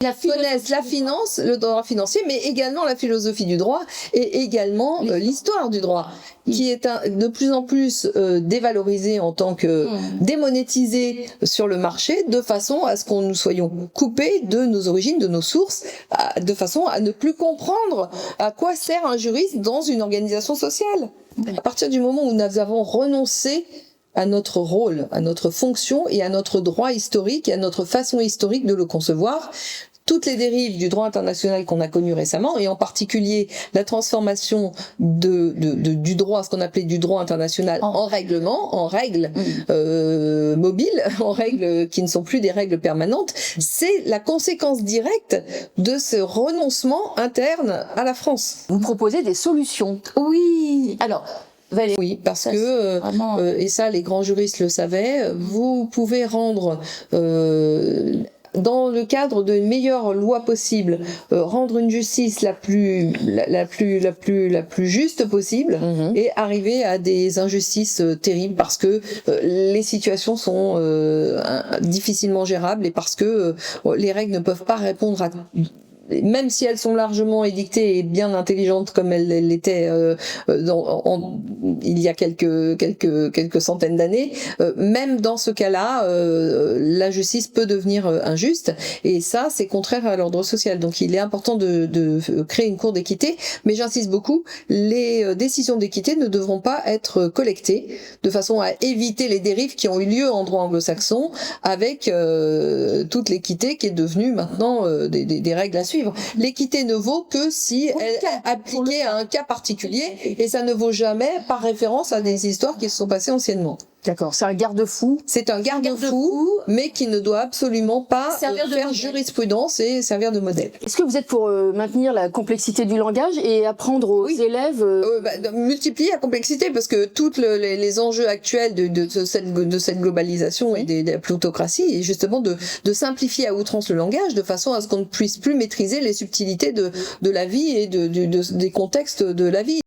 connaissent la finance, le droit financier, mais également la philosophie du droit et également l'histoire du droit, qui est de plus en plus dévalorisée en tant que démonétisée sur le marché, de façon à ce qu'on nous soyons coupés de nos origines, de nos sources, de façon à ne plus comprendre à quoi sert un juriste dans une organisation sociale. À partir du moment où nous avons renoncé à notre rôle, à notre fonction et à notre droit historique et à notre façon historique de le concevoir, toutes les dérives du droit international qu'on a connues récemment, et en particulier la transformation du droit, ce qu'on appelait du droit international, en règlement, en règles mobiles, en règles qui ne sont plus des règles permanentes, c'est la conséquence directe de ce renoncement interne à la France. Vous proposez des solutions. Oui. Alors, Valérie, oui, parce que, et ça les grands juristes le savaient, vous pouvez rendre... dans le cadre d'une meilleure loi possible, rendre une justice la plus juste possible, et arriver à des injustices terribles parce que les situations sont difficilement gérables et parce que les règles ne peuvent pas répondre à, même si elles sont largement édictées et bien intelligentes comme elles l'étaient il y a quelques centaines d'années, même dans ce cas-là, la justice peut devenir injuste, et ça c'est contraire à l'ordre social. Donc il est important de créer une cour d'équité, mais j'insiste beaucoup, les décisions d'équité ne devront pas être collectées de façon à éviter les dérives qui ont eu lieu en droit anglo-saxon avec toute l'équité qui est devenue maintenant des règles à suivre. L'équité ne vaut que si elle est appliquée à un cas particulier, et ça ne vaut jamais par référence à des histoires qui se sont passées anciennement. D'accord, c'est un garde-fou. C'est un garde-fou, mais qui ne doit absolument pas faire jurisprudence et servir de modèle. Est-ce que vous êtes pour maintenir la complexité du langage et apprendre aux élèves multiplier la complexité, parce que tous les enjeux actuels de cette globalisation et de la plutocratie est justement de simplifier à outrance le langage, de façon à ce qu'on ne puisse plus maîtriser les subtilités de la vie et des contextes de la vie.